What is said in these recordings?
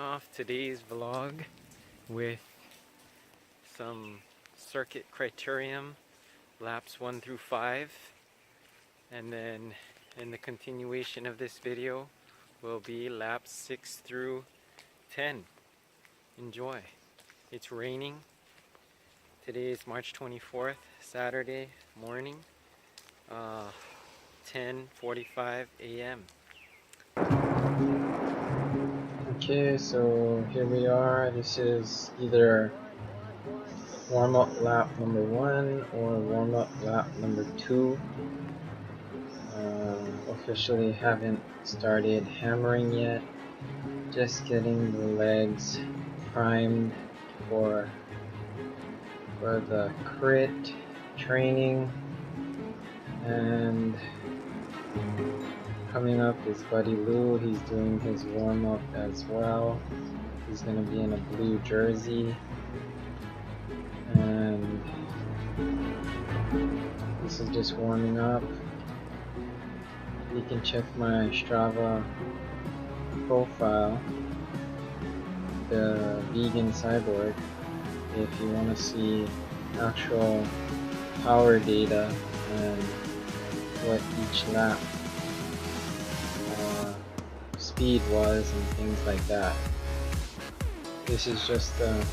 off today's vlog with some circuit criterium laps 1 through 5, and then in the continuation of this video will be laps 6 through 10. Enjoy. It's raining. Today is March 24th, Saturday morning, 10:45 a.m. Okay, so here we are. This is either warm-up lap number 1 or warm-up lap number 2. Officially haven't started hammering yet. Just getting the legs primed for the crit training. And coming up is Buddy Lou. He's doing his warm-up as well. He's going to be in a blue jersey. And this is just warming up. You can check my Strava profile, the Vegan Cyborg, if you want to see actual power data and what each lap speed was and things like that. This is just a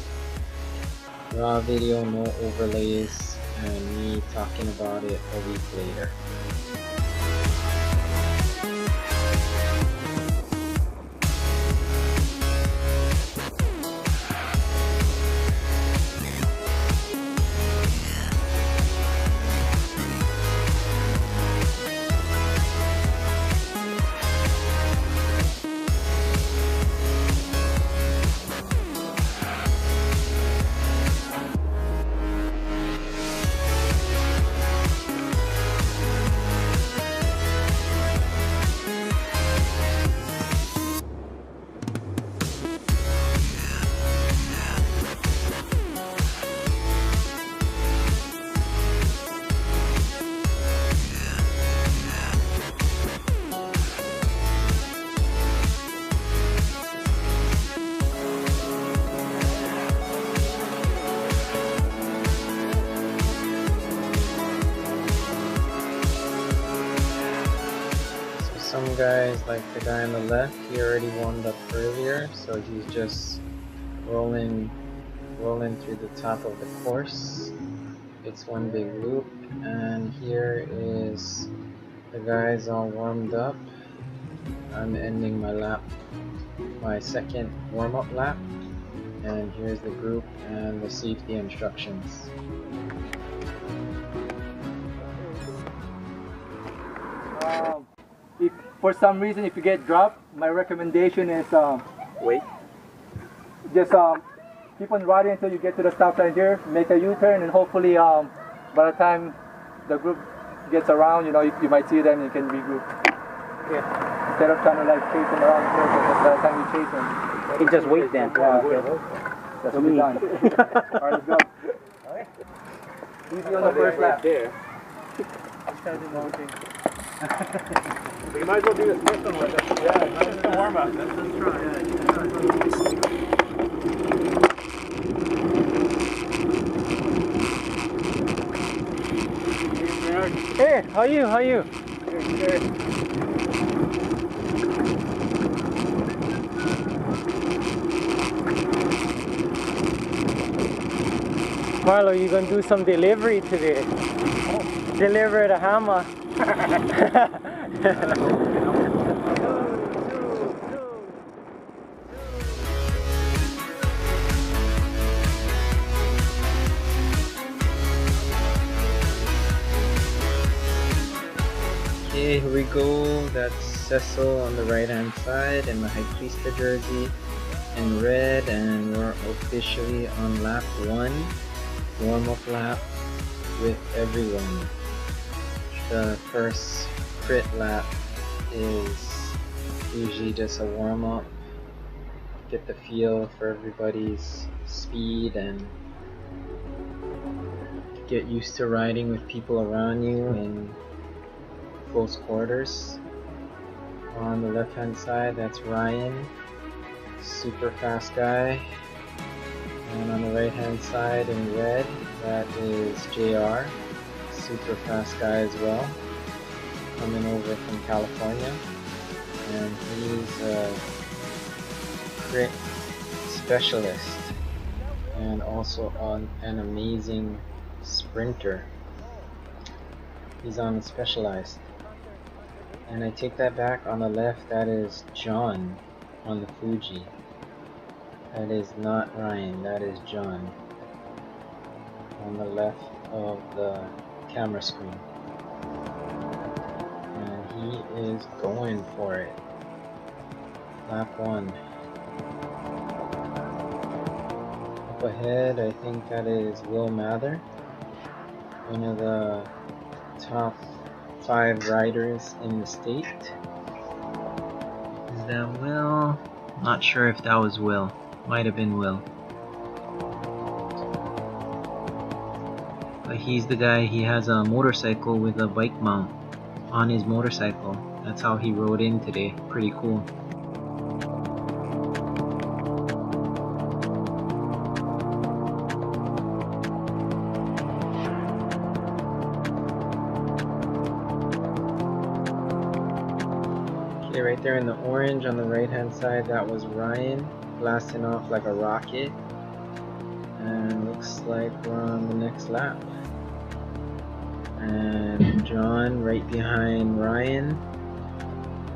raw video, no overlays, and me talking about it a week later. Some guys, like the guy on the left, he already warmed up earlier, so he's just rolling through the top of the course. It's one big loop, and here is the guys all warmed up. I'm ending my lap, my second warm-up lap, and here's the group and the safety instructions. If for some reason if you get dropped, my recommendation is wait. Just keep on riding until you get to the stop line here, make a U-turn, and hopefully by the time the group gets around, you know, you might see them and you can regroup. Yeah. Instead of trying to like chase them around here, because by the time you chase them, you can just wait then. That's what we done. Alright, let's go. Alright. Easy on the first lap. There. You might as well do this first one with us. Yeah, it's a warm-up. Let's try. Hey, how are you? Good. Marlo, you gonna do some delivery today? Oh. Deliver the hammer. Okay, here we go. That's Cecil on the right hand side in the Hiclista jersey in red, and we're officially on lap 1, warm-up lap with everyone. The first crit lap is usually just a warm-up, get the feel for everybody's speed and get used to riding with people around you in close quarters. On the left hand side, that's Ryan. super fast guy. And on the right hand side in red, that is JR, super fast guy as well, coming over from California. And he's a crit specialist and also an amazing sprinter. He's on specialized. And I take that back. On the left, that is Jon on the Fuji. That is not Ryan, that is Jon on the left of the camera screen. And he is going for it. Lap 1. Up ahead, I think that is Will Mather, one of the top 5 riders in the state. Is that Will? Not sure if that was Will. Might have been Will. But he's the guy, he has a motorcycle with a bike mount on his motorcycle. That's how he rode in today. Pretty cool. Okay, right there in the orange on the right hand side, that was Ryan blasting off like a rocket. And looks like we're on the next lap. And Jon right behind Ryan,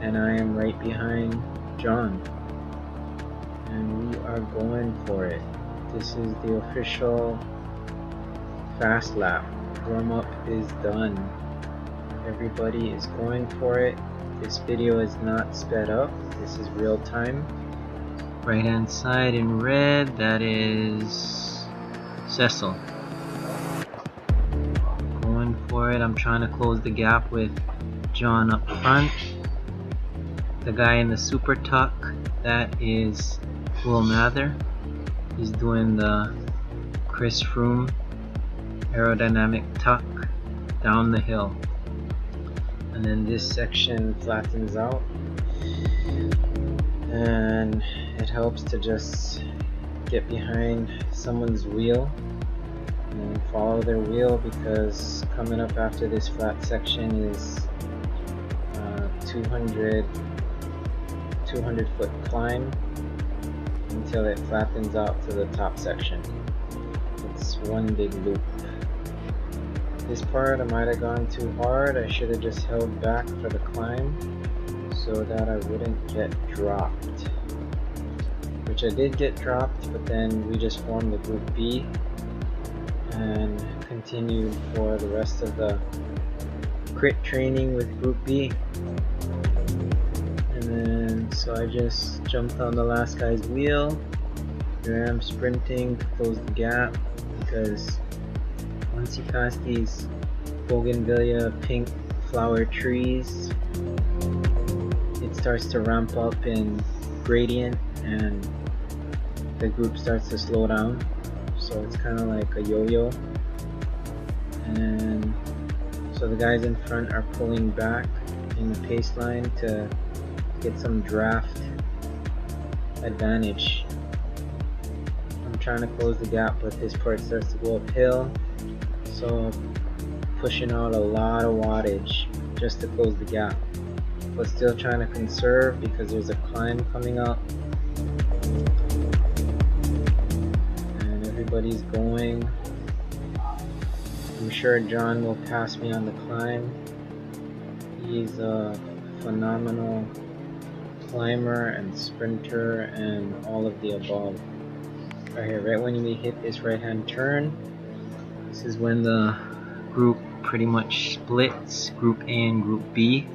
and I am right behind Jon. And we are going for it. This is the official fast lap. Warm up is done. Everybody is going for it. This video is not sped up. This is real time. Right hand side in red, that is Cecil. Going for it. I'm trying to close the gap with Jon up front. The guy in the super tuck, that is Will Mather. He's doing the Chris Froome aerodynamic tuck down the hill. And then this section flattens out. And it helps to just get behind someone's wheel and follow their wheel, because coming up after this flat section is 200 foot climb until it flattens out to the top section. It's one big loop. This part I might have gone too hard. I should have just held back for the climb so that I wouldn't get dropped. Which I did get dropped, but then we just formed the group B and continued for the rest of the crit training with group B. And then so I just jumped on the last guy's wheel. Here I am sprinting to close the gap, because once you pass these bougainvillea pink flower trees, it starts to ramp up in gradient and the group starts to slow down. So it's kind of like a yo-yo. And so the guys in front are pulling back in the pace line to get some draft advantage. I'm trying to close the gap, but this part starts to go uphill. So pushing out a lot of wattage just to close the gap, but still trying to conserve because there's a climb coming up and everybody's going. I'm sure Jon will pass me on the climb. He's a phenomenal climber and sprinter and all of the above. Right here, right when we hit this right hand turn, this is when the group pretty much splits, group A and group B.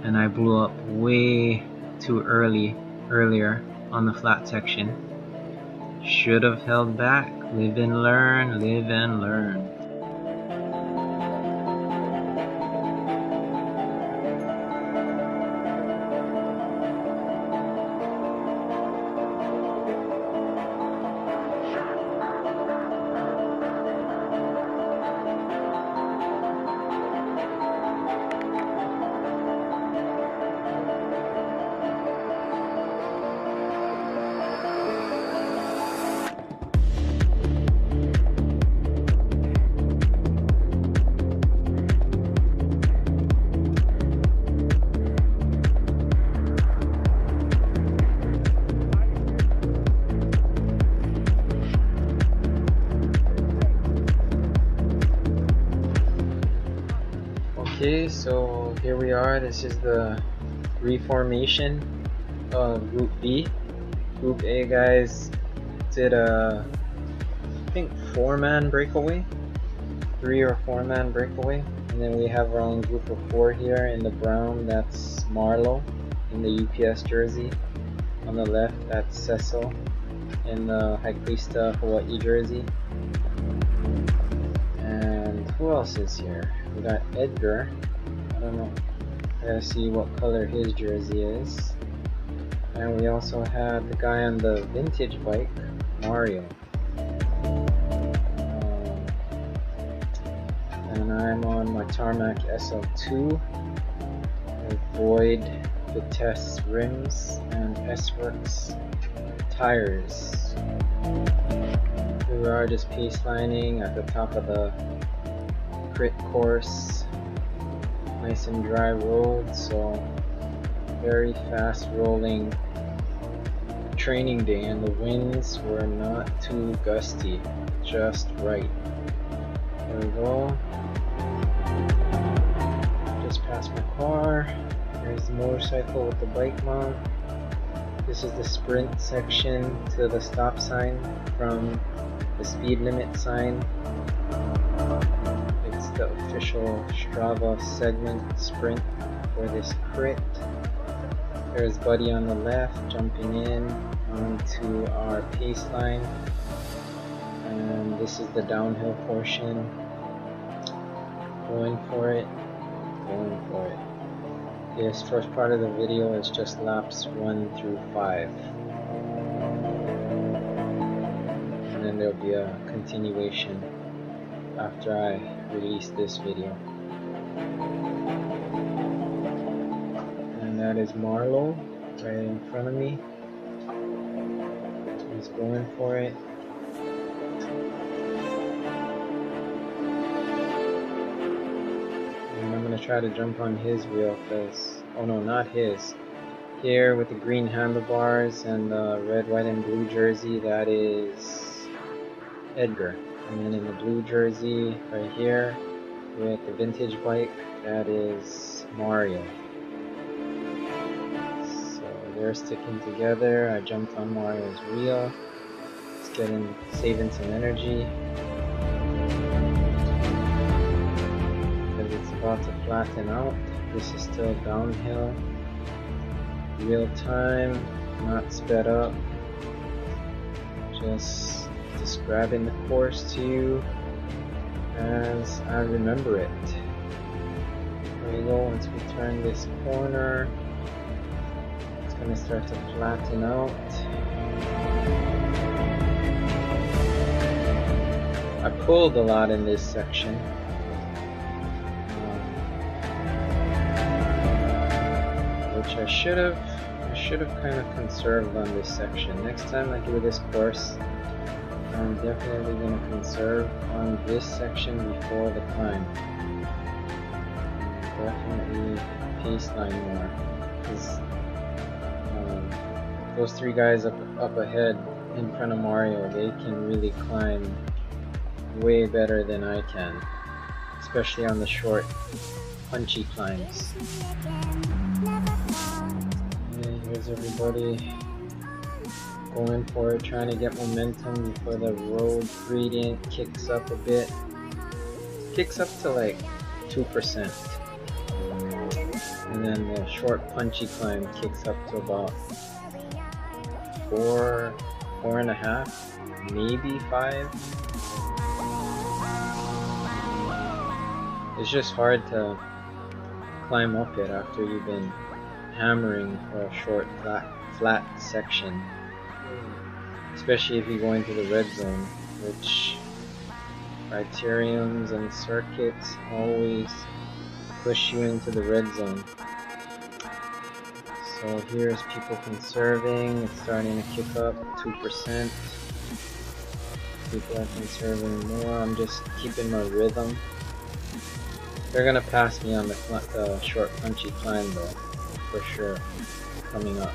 And I blew up way too earlier on the flat section. Should have held back. Live and learn, live and learn. Okay, so here we are. This is the reformation of Group B. Group A guys did a, I think, 4-man breakaway, 3 or 4-man breakaway, and then we have our own group of 4 here in the brown. That's Marlo in the UPS jersey. On the left, that's Cecil in the Hiclista Hawaii jersey. And who else is here? We got Edgar. I don't know. I gotta see what color his jersey is. And we also have the guy on the vintage bike, Mario. And I'm on my Tarmac SL2 with Void Vitesse rims and S-Works tires. We are just pacelining at the top of the crit course. Nice and dry road, so very fast rolling training day, and the winds were not too gusty, just right. There we go. Just past my car. There's the motorcycle with the bike mount. This is the sprint section to the stop sign from the speed limit sign. It's the official Strava segment sprint for this crit. There's Buddy on the left jumping in onto our pace line, and this is the downhill portion. Going for it, going for it. This first part of the video is just laps 1 through 5, and then there'll be a continuation after I release this video. And that is Marlo right in front of me. He's going for it. And I'm going to try to jump on his wheel because, oh no, not his. Here with the green handlebars and the red, white, and blue jersey, that is Edgar. And then in the blue jersey right here with the vintage bike, that is Mario. So they're sticking together. I jumped on Mario's wheel. It's saving some energy. Because it's about to flatten out. This is still downhill. Real time, not sped up. Just describing the course to you as I remember it. There we go. Once we turn this corner, it's going to start to flatten out. I pulled a lot in this section. Which I should have kind of conserved on this section. Next time I do this course, I'm definitely going to conserve on this section before the climb. Definitely pace line more, because those 3 guys up ahead in front of Mario, they can really climb way better than I can, especially on the short, punchy climbs. And here's everybody going for it, trying to get momentum before the road gradient kicks up a bit. Kicks up to like 2%. And then the short punchy climb kicks up to about 4.5, maybe 5. It's just hard to climb up it after you've been hammering for a short flat section. Especially if you go into the red zone, which criteriums and circuits always push you into the red zone. So here's people conserving. It's starting to kick up 2%. People are conserving more. I'm just keeping my rhythm. They're gonna pass me on the short punchy climb though, for sure, coming up.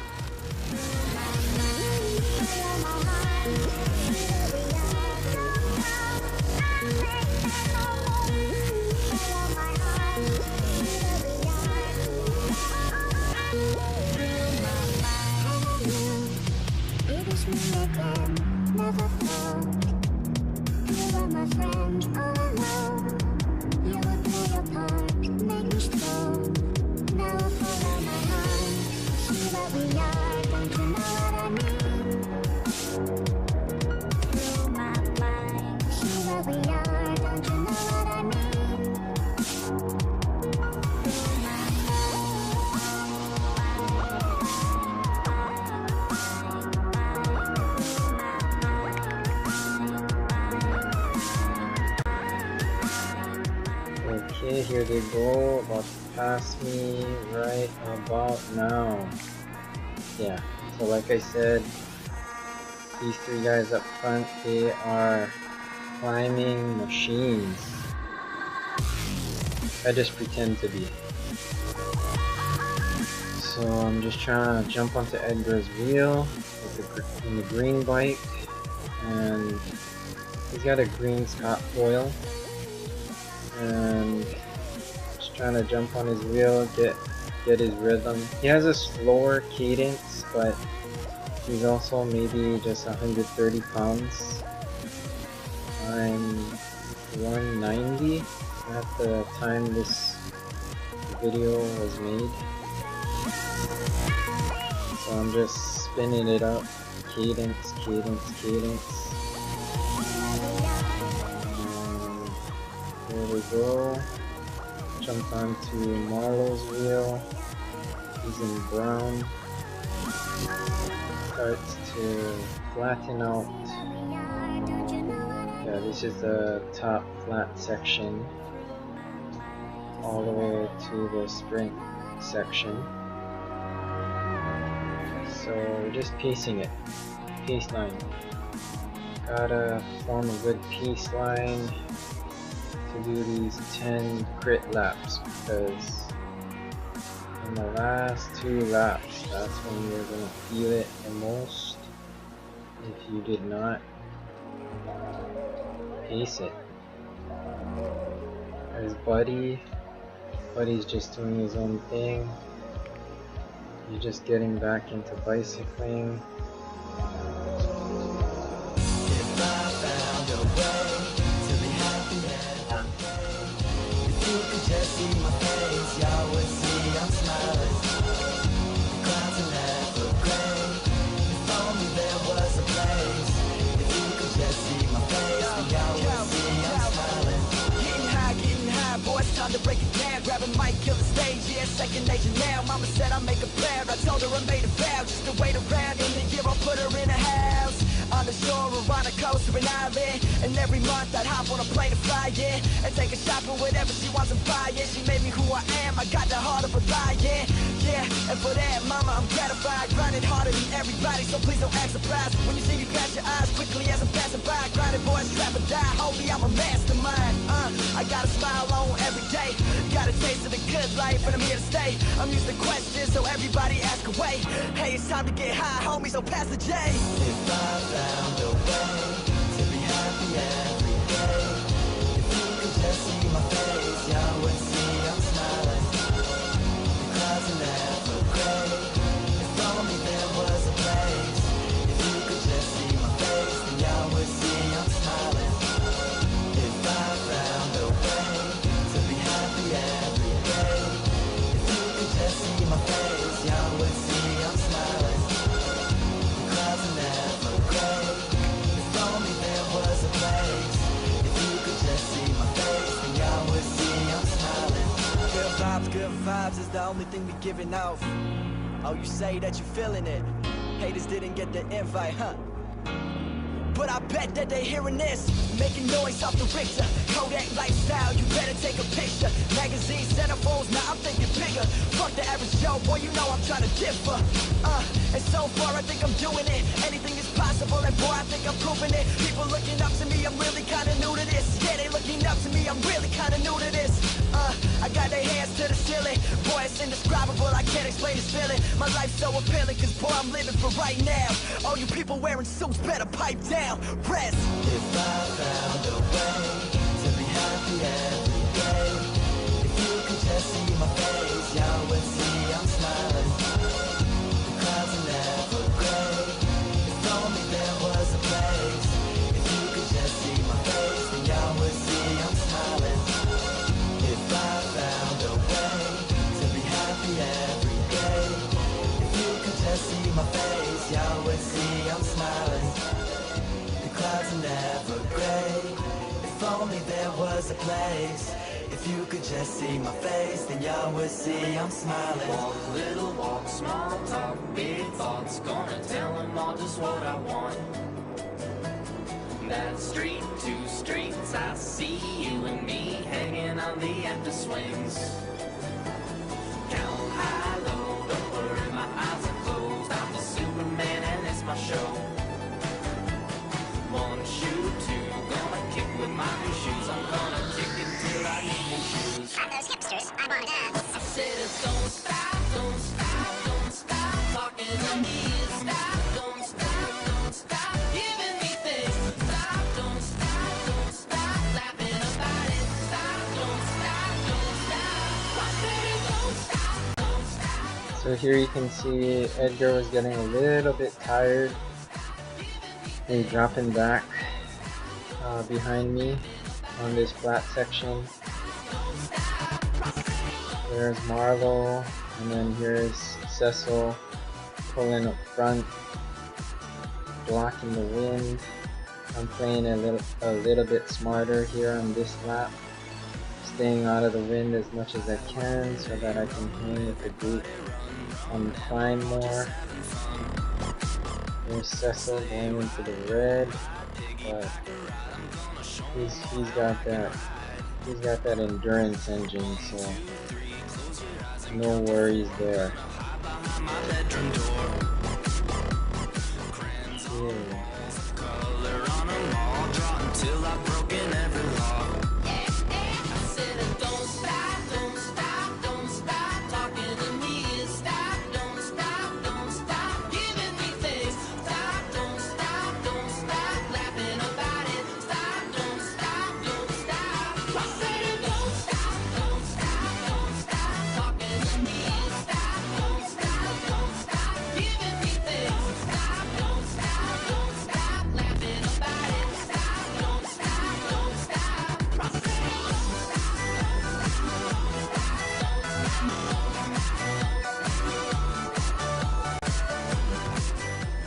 here they go, about to pass me right about now. Yeah, so like I said, these three guys up front, they are climbing machines. I just pretend to be. So I'm just trying to jump onto Edgar's wheel with the green bike, and he's got a green Scott foil, and just trying to jump on his wheel, get his rhythm. He has a slower cadence, but he's also maybe just 130 pounds. I'm 190 at the time this video was made. So I'm just spinning it up, cadence, cadence, cadence. There we go. Jumped onto Marlo's wheel. He's in brown. Starts to flatten out. Yeah, this is the top flat section all the way to the sprint section. So we're just pacing it. Pace line. Gotta form a good pace line to do these 10 crit laps, because in the last 2 laps, that's when you're gonna feel it the most if you did not pace it. There's Buddy. Buddy's just doing his own thing. He's just getting back into bicycling. Time to break it down, grab a mic, kill the stage, yeah, second nature now. Mama said I make a prayer, I told her I made a vow, just to wait around. In the year I'll put her in a house, on the shore or on a coast or an island. And every month I'd hop on a plane to fly, yeah, and take a shot for whatever she wants to buy, yeah. She made me who I am, I got the heart of a lion, yeah. And for that, mama, I'm gratified, grinding harder than everybody, so please don't act surprised when you see me pass your eyes quickly as I'm passing by. Grinding boys, trap or die, holy, I'm a mastermind. I got a smile on every day, got a taste of the good life, and I'm here to stay. I'm used to questions, so everybody ask away. Hey, it's time to get high, homie, so pass the J. If I found a way to be happy every day, if you could just see my face, y'all would see I'm smiling. The clouds are never gray. If only there was a place. If you could just see my face, then y'all would see I'm smiling. If I found a way to be happy every day, if you could just see my face, y'all would see I'm smiling. The clouds are never gray. If only there was a place. If you could just see my face, then y'all would see I'm smiling. Good vibes is the only thing we giving off. Oh, you say that you feeling it. Haters didn't get the invite, huh? But I bet that they hearing this, making noise off the Richter. Kodak lifestyle, you better take a picture. Magazine centerfolds, now I'm thinking bigger. Fuck the average Joe, boy, you know I'm trying to differ. And so far I think I'm doing it. Anything is possible, and boy, I think I'm proving it. People looking up to me, I'm really kinda new to this. Yeah, they looking up to me, I'm really kinda new to this. I got their hands to the ceiling. Boy, it's indescribable, I can't explain this feeling. My life's so appealing, cause boy, I'm living for right now. All you people wearing suits better pipe down. Rest. If I found a way to be happy every day, if you could just see my face, y'all would see I'm smiling. The clouds are never gray. If only there was a place. If you could just see my face, then y'all would see I'm smiling. If I found a way to be happy every day, if you could just see my face, y'all would see I'm smiling. The clouds are never gray. If only there was a place. If you could just see my face, then y'all would see I'm smiling. Walk, little walk, small talk, big thoughts. Gonna tell them all just what I want. That street, 2 streets, I see you and me hanging on the empty swings. Count high, low, don't worry, my eyes are closed. I'm the Superman and it's my show. 1 shoe, 2, gonna kick with my new shoes. I'm gonna kick it till I need new shoes. At those hipsters, I wanna dance. I said don't stop, don't stop, don't stop talking to me. Stop, don't stop giving me things. Stop, don't stop laughing about it. Stop, don't stop. I said don't stop. So here you can see Edgar was getting a little bit tired. He's dropping back behind me on this flat section. There's Marlo, and then here's Cecil pulling up front, blocking the wind. I'm playing a little bit smarter here on this lap, staying out of the wind as much as I can so that I can hang with the group on the climb more. There's Cecil going into the red, but he's got that endurance engine, so no worries there. Yeah.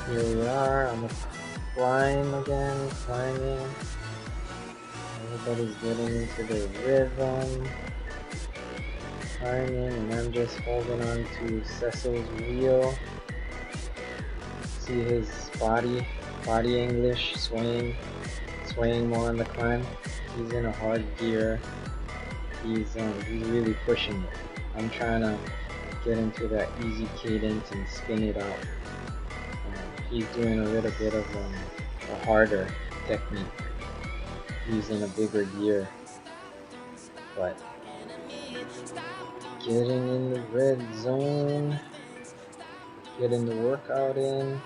Here we are on the climb again, climbing. Everybody's getting into their rhythm, climbing, and I'm just holding on to Cecil's wheel. See his body English swaying more on the climb. He's in a hard gear. He's really pushing it. I'm trying to get into that easy cadence and spin it out. He's doing a little bit of a harder technique, using a bigger gear, but getting in the red zone, getting the workout in.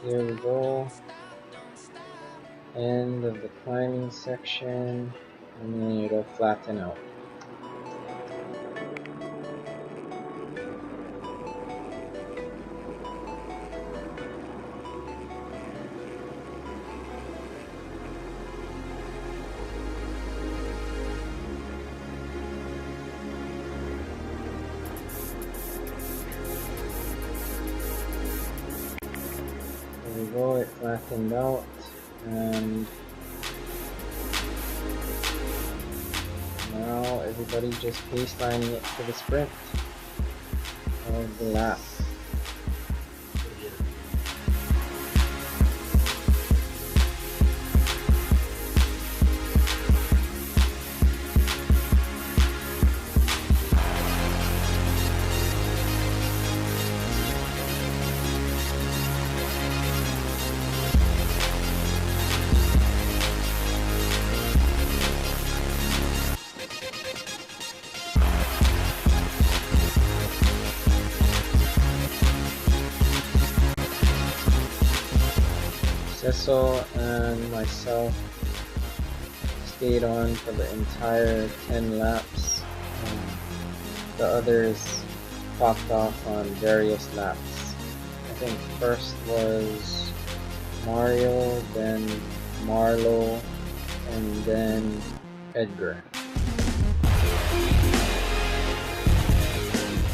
Here we go, end of the climbing section, and then it'll flatten out. There we go, it flattened out, and now everybody's just pacelining it to the sprint of the lap. Cecil and myself stayed on for the entire 10 laps. The others popped off on various laps. I think first was Mario, then Marlo, and then Edgar.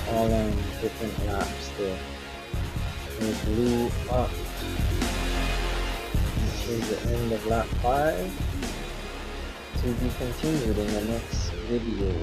All on different laps still. We blew up. This is the end of lap 5. To be continued in the next video.